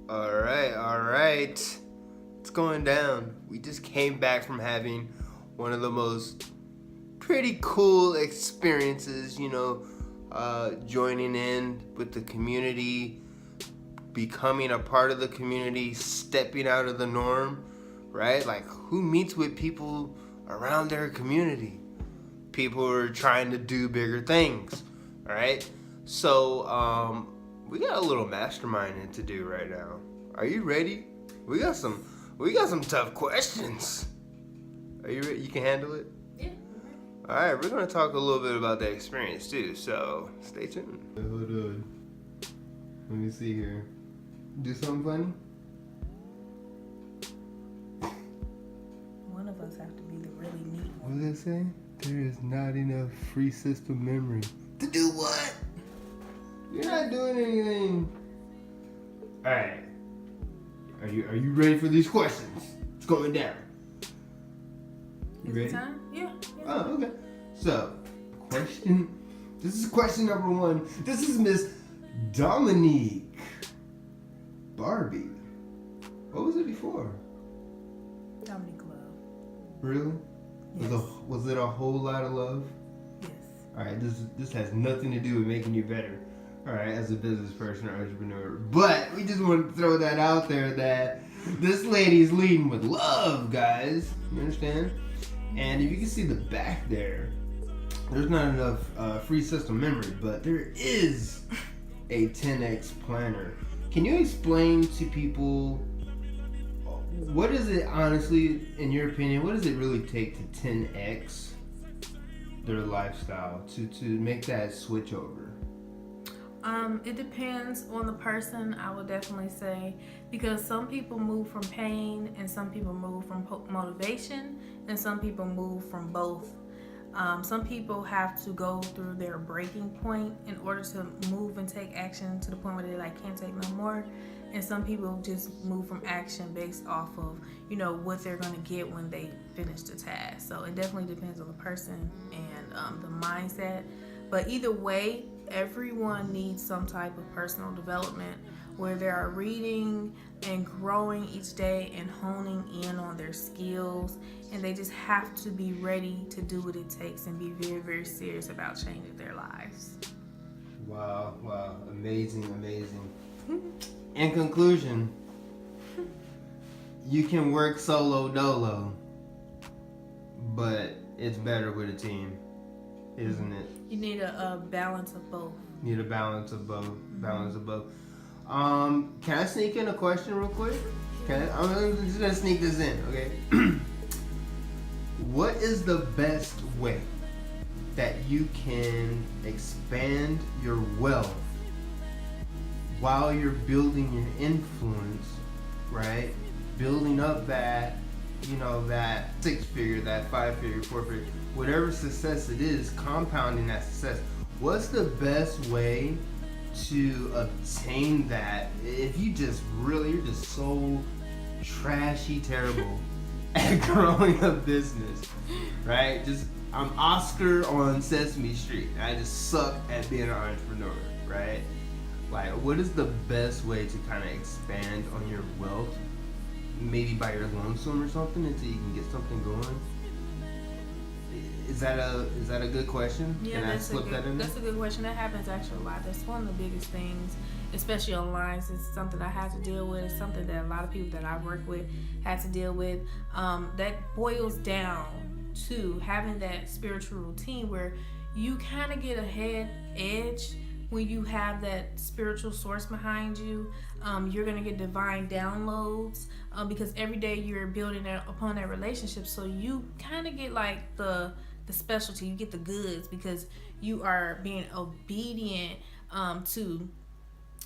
All right. It's going down. We just came back from having one of the most pretty cool experiences, joining in with the community, becoming a part of the community, stepping out of the norm, right? Like, who meets with people around their community? People who are trying to do bigger things, right? So, we got a little masterminding to do right now. Are you ready? We got some tough questions. Are you ready? You can handle it? Yeah. All right, we're gonna talk a little bit about that experience too. So stay tuned. Hold on. Let me see here. Do something funny. One of us have to be the really neat one. What does it say? There is not enough free system memory. To do what? You're not doing anything. All right. Are you ready for these questions? It's going down. You ready? Time? Yeah. Oh, okay. So, this is question number 1. This is Miss Dominique Barbie. What was it before? Dominique Love. Really? Yes. Was it a whole lot of love? Yes. All right, this has nothing to do with making you better, all right, as a business person or entrepreneur. But we just want to throw that out there that this lady's leading with love, guys. You understand? And if you can see the back there's not enough free system memory, but there is a 10x planner. Can you explain to people what is it, honestly, in your opinion, what does it really take to 10x their lifestyle, to make that switch over? It depends on the person, I would definitely say, because some people move from pain and some people move from motivation and some people move from both. Some people have to go through their breaking point in order to move and take action to the point where they can't take no more. And some people just move from action based off of, what they're going to get when they finish the task. So it definitely depends on the person and the mindset. But either way, everyone needs some type of personal development where they are reading and growing each day and honing in on their skills, and they just have to be ready to do what it takes and be very, very serious about changing their lives. Wow, amazing. In conclusion, you can work solo dolo, but it's better with a team, isn't it? You need a balance of both. Need a balance of both. Can I sneak in a question real quick? I'm just gonna sneak this in, okay? What is the best way that you can expand your wealth while you're building your influence, right? Building up that, that 6-figure, that 5-figure, 4-figure, whatever success it is, compounding that success. What's the best way to obtain that if you're just so trashy terrible at growing a business, right? I'm Oscar on Sesame Street. I just suck at being an entrepreneur, right? Like, what is the best way to kind of expand on your wealth? Maybe by your lonesome or something until you can get something going. Is that a good question? Yeah, Can I slip that in there? That's a good question. That happens actually a lot. That's one of the biggest things, especially online. It's something I had to deal with. It's something that a lot of people that I work with had to deal with. That boils down to having that spiritual routine where you kind of get a head edge. When you have that spiritual source behind you, you're going to get divine downloads because every day you're building upon that relationship. So you kind of get like the specialty, you get the goods because you are being obedient to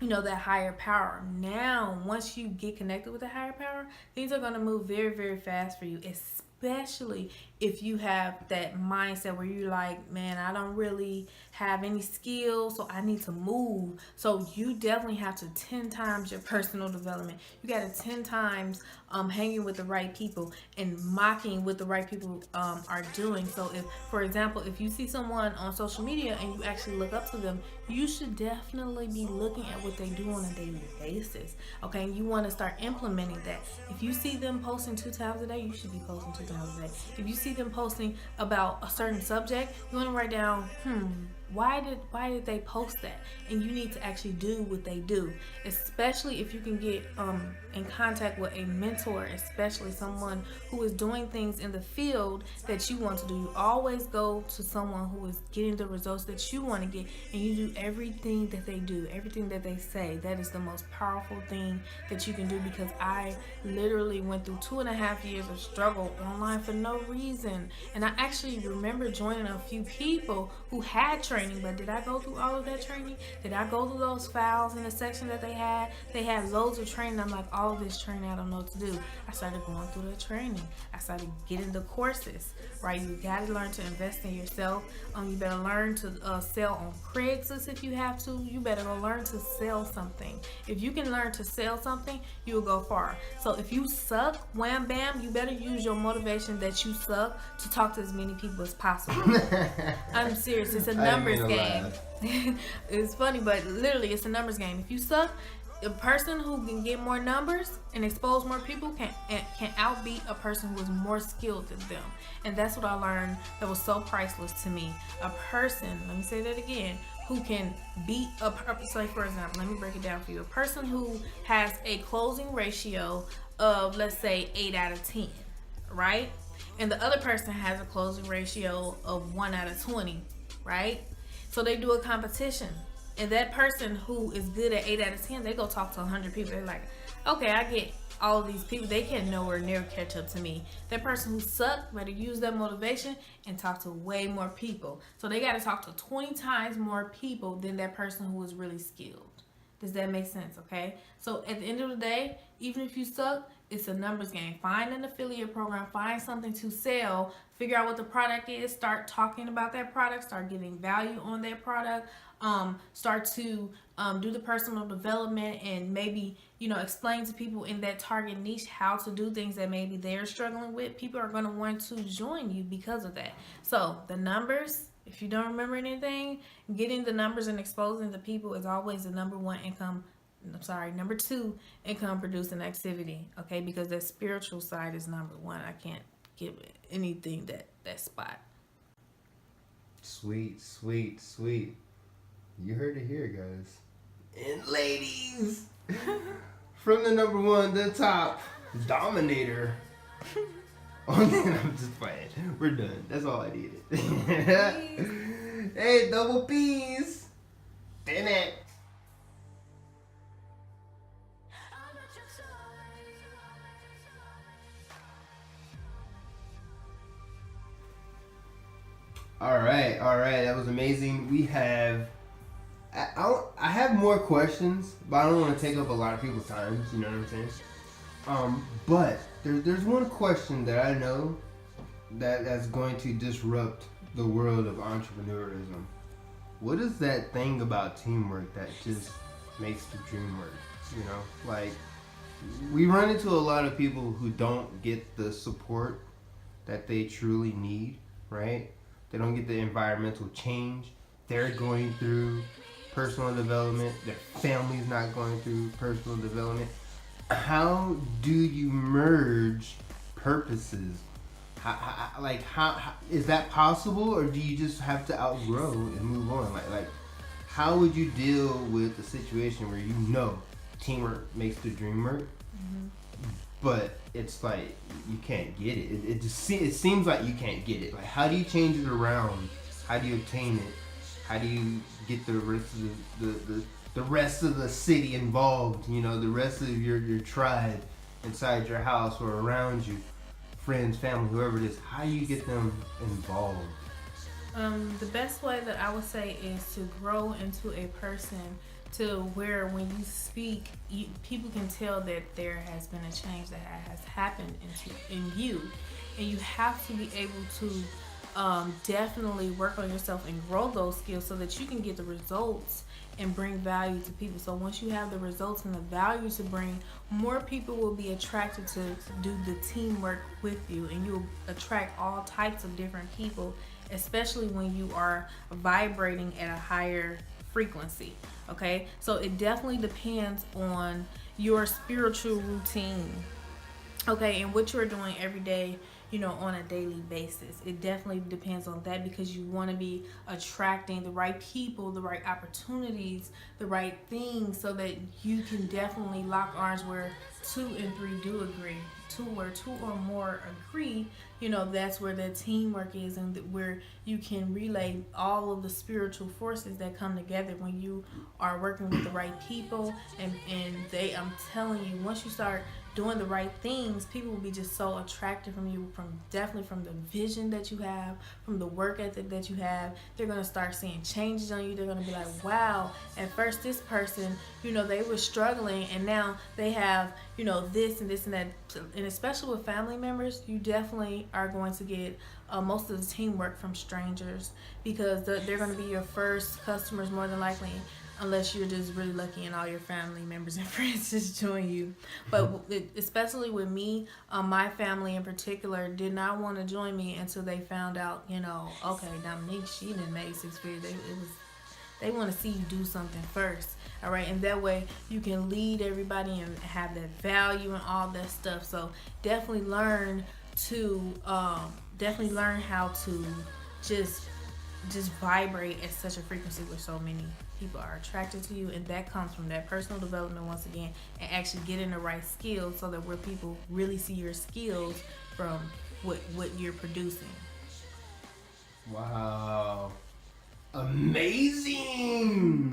that higher power. Now, once you get connected with the higher power, things are going to move very, very fast for you, especially if you have that mindset where you're like, man, I don't really have any skills, so I need to move. So you definitely have to 10 times your personal development. You got to 10 times hanging with the right people and mocking what the right people are doing. So if, for example, if you see someone on social media and you actually look up to them, you should definitely be looking at what they do on a daily basis. Okay, you want to start implementing that. If you see them posting 2 times a day, you should be posting 2 times a day. If you see them posting about a certain subject, you want to write down, why did they post that? And you need to actually do what they do, especially if you can get in contact with a mentor, especially someone who is doing things in the field that you want to do. You always go to someone who is getting the results that you want to get, and you do everything that they do, everything that they say. That is the most powerful thing that you can do, because I literally went through 2.5 years of struggle online for no reason. And I actually remember joining a few people who had training, but did I go through all of that training? Did I go through those files in the section that they had? They had loads of training. I'm like, all of this training, I don't know what to do. I started going through the training. I started getting the courses, right? You got to learn to invest in yourself. You better learn to sell on Craigslist if you have to. You better learn to sell something. If you can learn to sell something, you will go far. So if you suck, wham bam, you better use your motivation that you suck to talk to as many people as possible. I'm serious. It's a numbers game. It's funny, but literally it's a numbers game. If you suck, a person who can get more numbers and expose more people can outbeat a person who is more skilled than them. And that's what I learned that was so priceless to me. A person, let me say that again, who can beat a person. Like, for example, let me break it down for you. A person who has a closing ratio of, let's say, 8 out of 10, right? And the other person has a closing ratio of 1 out of 20, right? So they do a competition. And that person who is good at 8 out of 10, they go talk to 100 people. They're like, okay, I get all of these people. They can nowhere near catch up to me. That person who sucked better use that motivation and talk to way more people. So they got to talk to 20 times more people than that person who is really skilled. Does that make sense? Okay. So at the end of the day, even if you suck, it's a numbers game. Find an affiliate program, find something to sell, figure out what the product is, start talking about that product, start giving value on that product, start to do the personal development, and maybe, explain to people in that target niche how to do things that maybe they're struggling with. People are going to want to join you because of that. So the numbers, if you don't remember anything, getting the numbers and exposing the people is always the number 2 income producing activity, okay? Because that spiritual side is number 1. I can't give anything that spot. Sweet. You heard it here, guys. And ladies, from the number 1, the top dominator. I'm just playing. We're done. That's all I needed. Hey, double P's. Damn it. All right. That was amazing. We have. I have more questions, but I don't want to take up a lot of people's time. You know what I'm saying? But there's one question that I know that's going to disrupt the world of entrepreneurism. What is that thing about teamwork that just makes the dream work? Like, we run into a lot of people who don't get the support that they truly need, right? They don't get the environmental change. They're going through personal development. Their family's not going through personal development. How do you merge purposes? How is that possible, or do you just have to outgrow and move on? Like, how would you deal with a situation where teamwork makes the dream work, but it's like you can't get it? It seems like you can't get it. Like, how do you change it around? How do you obtain it? How do you get the rest of the rest of the city involved? The rest of your tribe inside your house or around you, friends, family, whoever it is. How do you get them involved? The best way that I would say is to grow into a person to where when you speak, people can tell that there has been a change that has happened in you, and you have to be able to definitely work on yourself and grow those skills so that you can get the results and bring value to people. So once you have the results and the value to bring, more people will be attracted to do the teamwork with you, and you'll attract all types of different people, especially when you are vibrating at a higher frequency. Okay, so it definitely depends on your spiritual routine, okay, and what you're doing every day, on a daily basis. It definitely depends on that, because you want to be attracting the right people, the right opportunities, the right things, so that you can definitely lock arms where 2 and 3 do agree. Where 2 or more agree, that's where the teamwork is, and where you can relay all of the spiritual forces that come together when you are working with the right people. And I'm telling you, once you start doing the right things, people will be just so attracted from you, definitely from the vision that you have, from the work ethic that you have. They're going to start seeing changes on you. They're going to be like, wow, at first this person, they were struggling, and now they have, this and this and that. And especially with family members, you definitely are going to get most of the teamwork from strangers, because they're going to be your first customers more than likely, unless you're just really lucky and all your family members and friends just join you. But especially with me, my family in particular did not want to join me until they found out, okay, Dominique, she done made 6 figures. They want to see you do something first, all right? And that way you can lead everybody and have that value and all that stuff. So definitely learn how to just vibrate at such a frequency where so many people are attracted to you, and that comes from that personal development once again, and actually getting the right skills, so that where people really see your skills from what you're producing. Wow. Amazing.